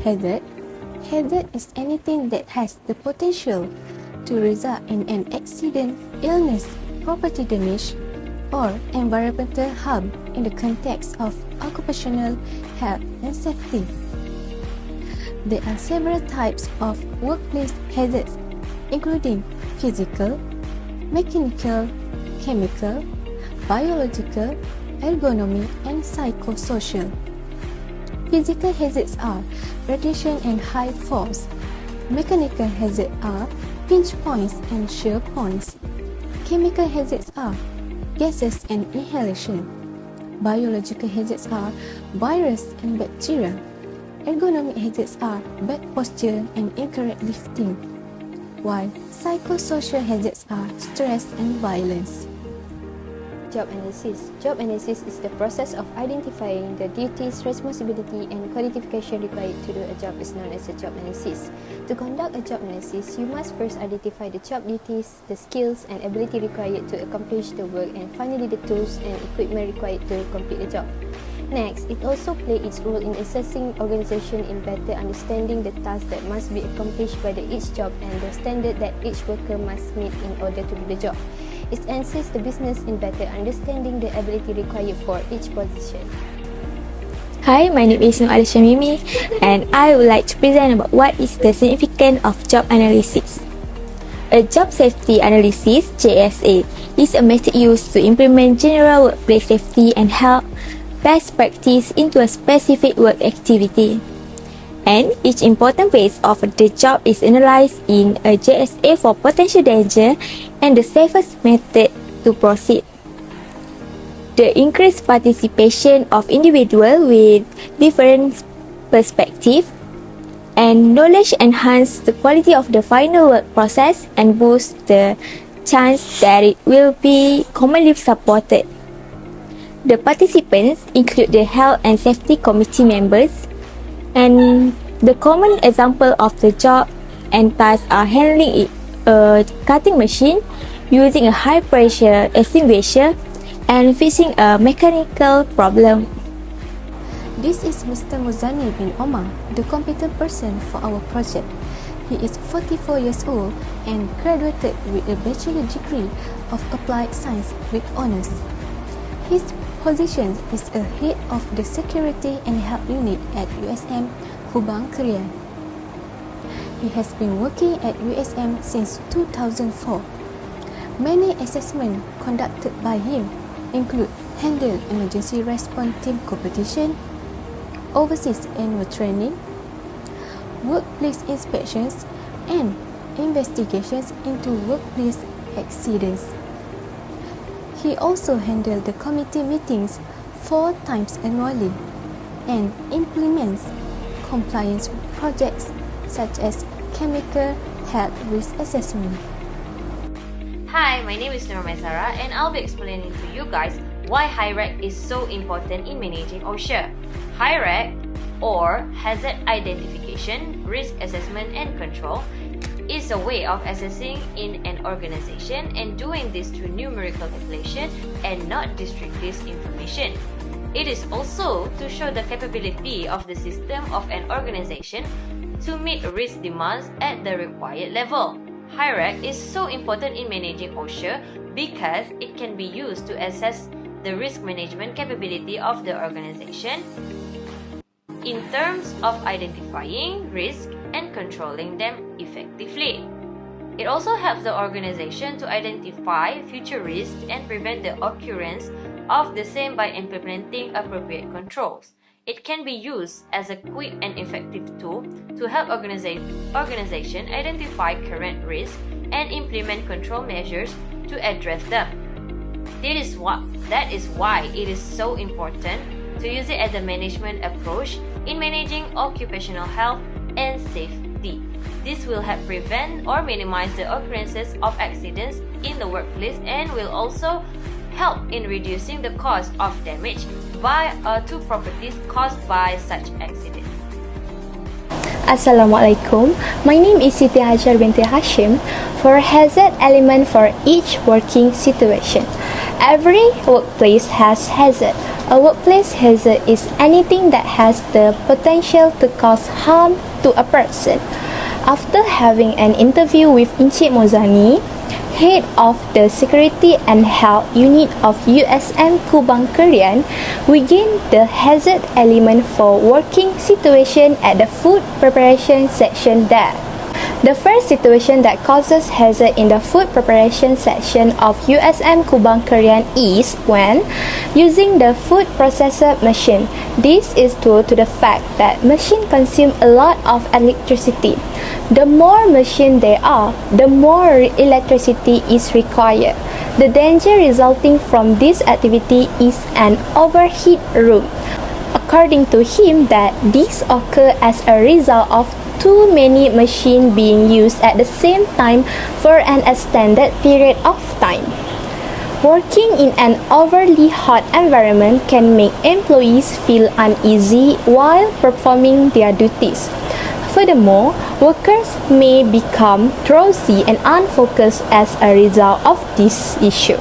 Hazard. Hazard is anything that has the potential to result in an accident, illness, property damage, or environmental harm in the context of occupational health and safety. There are several types of workplace hazards, including physical, mechanical, chemical, biological, ergonomic, and psychosocial. Physical hazards are radiation and high force. Mechanical hazards are pinch points and shear points. Chemical hazards are gases and inhalation. Biological hazards are virus and bacteria. Ergonomic hazards are bad posture and incorrect lifting, while psychosocial hazards are stress and violence. Job analysis. Job analysis is the process of identifying the duties, responsibility, and qualification required to do a job is known as a job analysis. To conduct a job analysis, you must first identify the job duties, the skills and ability required to accomplish the work, and finally the tools and equipment required to complete the job. Next, it also plays its role in assessing organization in better understanding the tasks that must be accomplished by each job and the standard that each worker must meet in order to do the job. It assists the business in better understanding the ability required for each position. Hi, my name is Nur Alisha Mimi and I would like to present about what is the significance of job analysis. A job safety analysis, JSA, is a method used to implement general workplace safety and health best practice into a specific work activity. And each important phase of the job is analyzed in a JSA for potential danger and the safest method to proceed. The increased participation of individuals with different perspectives and knowledge enhance the quality of the final work process and boost the chance that it will be commonly supported. The participants include the health and safety committee members, and the common example of the job and tasks are handling a cutting machine, using a high pressure extinguisher, and fixing a mechanical problem. This is Mr. Muzani bin Omar, the competent person for our project. He is 44 years old and graduated with a bachelor degree of applied science with honors. His position is a head of the security and health unit at USM Kubang, Kerian. He has been working at USM since 2004. Many assessments conducted by him include handle emergency response team competition, overseas annual training, workplace inspections, and investigations into workplace accidents. He also handled the committee meetings 4 times annually and implements compliance projects such as chemical health risk assessment. Hi, my name is Nur Maisara and I'll be explaining to you guys why HIRAC is so important in managing OSHA. HIRAC, or Hazard Identification, Risk Assessment and Control, is a way of assessing in an organization and doing this through numerical calculation and not descriptive information. It is also to show the capability of the system of an organization to meet risk demands at the required level. HIRAC is so important in managing OSHA because it can be used to assess the risk management capability of the organization in terms of identifying risk and controlling them effectively. It also helps the organization to identify future risks and prevent the occurrence of the same by implementing appropriate controls. It can be used as a quick and effective tool to help organization identify current risks and implement control measures to address them. That is why it is so important to use it as a management approach in managing occupational health and safety. This will help prevent or minimize the occurrences of accidents in the workplace and will also help in reducing the cost of damage to properties caused by such accidents. Assalamualaikum. My name is Siti Hajar binti Hashim. For hazard element for each working situation. Every workplace has hazard. A workplace hazard is anything that has the potential to cause harm to a person. After having an interview with Encik Mozani, head of the Security and Health Unit of USM Kubang Kerian, we gained the hazard element for working situation at the food preparation section there. The first situation that causes hazard in the food preparation section of USM Kubang Kerian is when using the food processor machine. This is due to the fact that machine consume a lot of electricity. The more machine there are, the more electricity is required. The danger resulting from this activity is an overheat room. According to him, that this occur as a result of too many machines being used at the same time for an extended period of time. Working in an overly hot environment can make employees feel uneasy while performing their duties. Furthermore, workers may become drowsy and unfocused as a result of this issue.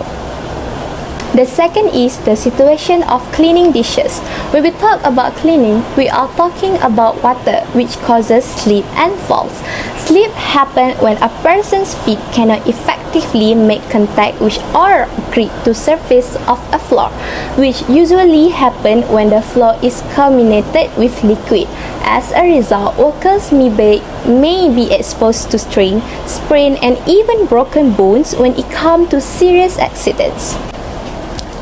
The second is the situation of cleaning dishes. When we talk about cleaning, we are talking about water, which causes slip and falls. Slip happens when a person's feet cannot effectively make contact with or grip to surface of a floor, which usually happens when the floor is contaminated with liquid. As a result, workers may be exposed to strain, sprain, and even broken bones when it comes to serious accidents.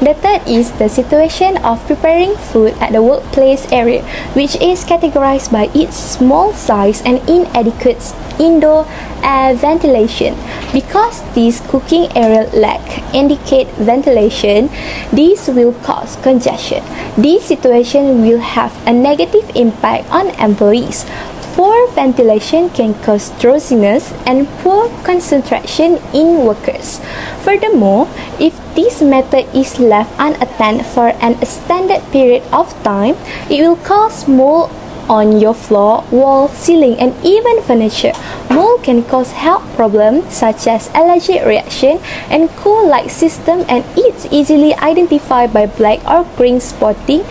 The third is the situation of preparing food at the workplace area, which is categorized by its small size and inadequate indoor air ventilation. Because this cooking area lack adequate ventilation, this will cause congestion. This situation will have a negative impact on employees. Poor ventilation can cause drowsiness and poor concentration in workers. Furthermore, if this method is left unattended for an extended period of time, it will cause mold on your floor, wall, ceiling, and even furniture. Mold can cause health problems such as allergic reaction and cool-like system, and it's easily identified by black or green spotting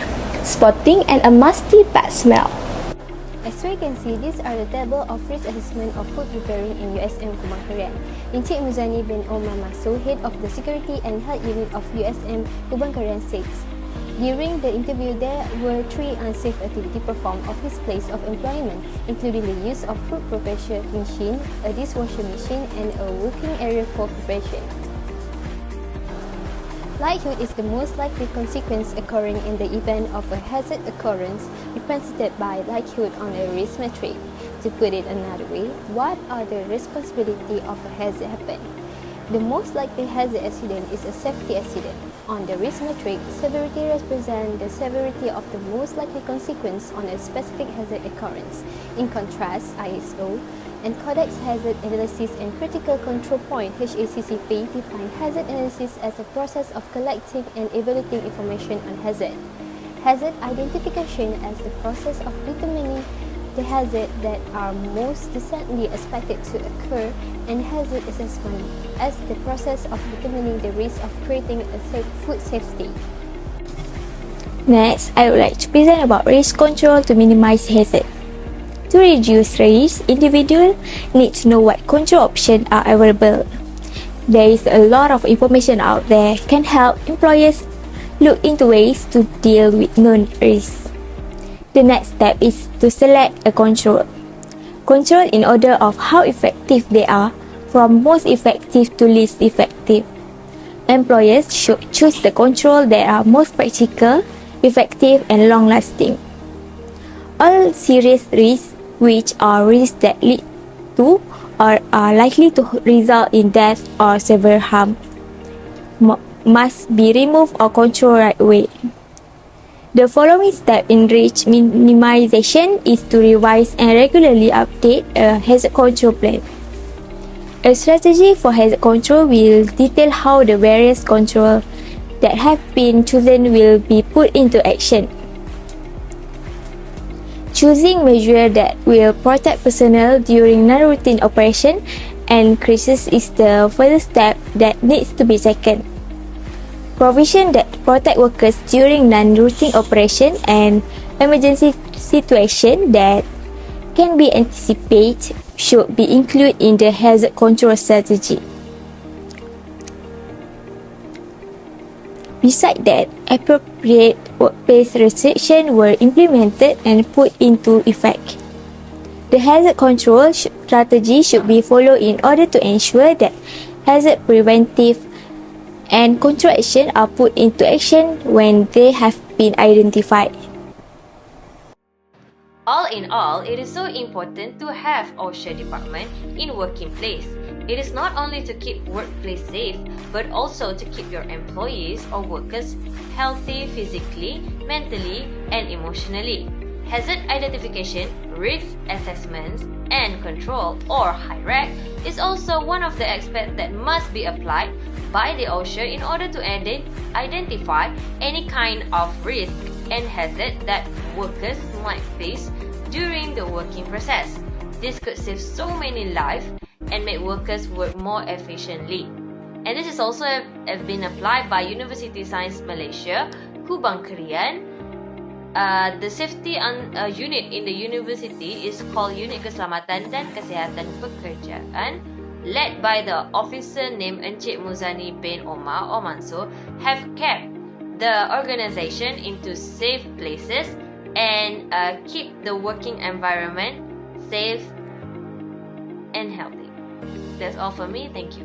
and a musty bad smell. As we can see, these are the table of risk assessment of food preparing in USM Kubang Kerian. Encik Muzani bin Omar Masu, head of the Security and Health Unit of USM Kubang Kerian, says, during the interview, there were 3 unsafe activities performed of his place of employment, including the use of food preparation machine, a dishwasher machine, and a working area for preparation. Likelihood is the most likely consequence occurring in the event of a hazard occurrence, represented by likelihood on a risk matrix. To put it another way, what are the responsibility of a hazard happen? The most likely hazard accident is a safety accident. On the risk matrix, severity represents the severity of the most likely consequence on a specific hazard occurrence. In contrast, ISO and Codex Hazard Analysis and Critical Control Point (HACCP) define hazard analysis as a process of collecting and evaluating information on hazard. Hazard identification as the process of determining the hazard that are most decently expected to occur, and hazard assessment as the process of determining the risk of creating a safe food safety. Next, I would like to present about risk control to minimize hazard. To reduce risk, individuals need to know what control options are available. There is a lot of information out there can help employers look into ways to deal with known risks. The next step is to select a control. Control in order of how effective they are, from most effective to least effective. Employers should choose the control that are most practical, effective, and long-lasting. All serious risks, which are risks that lead to or are likely to result in death or severe harm, must be removed or controlled right away. The following step in risk minimization is to revise and regularly update a hazard control plan. A strategy for hazard control will detail how the various controls that have been chosen will be put into action. Choosing measures that will protect personnel during non-routine operation and crisis is the further step that needs to be taken. provision that protect workers during non-routine operation and emergency situation that can be anticipated should be included in the hazard control strategy. Besides that, appropriate workplace restrictions were implemented and put into effect. The hazard control strategy should be followed in order to ensure that hazard preventive and control action are put into action when they have been identified. All in all, it is so important to have OSHA department in working place. It is not only to keep workplace safe, but also to keep your employees or workers healthy physically, mentally, and emotionally. Hazard identification, risk assessments, and control, or HIRAC, is also one of the aspects that must be applied by the OSHA in order to identify any kind of risk and hazard that workers might face during the working process. This could save so many lives and make workers work more efficiently. And this is also have been applied by University Science Malaysia, Kubang, Kerian. The safety unit in the university is called Unit Keselamatan dan Kesihatan Pekerjaan, led by the officer named Encik Muzani bin Omar or Mansur, have kept the organization into safe places and keep the working environment safe and healthy. That's all for me. Thank you.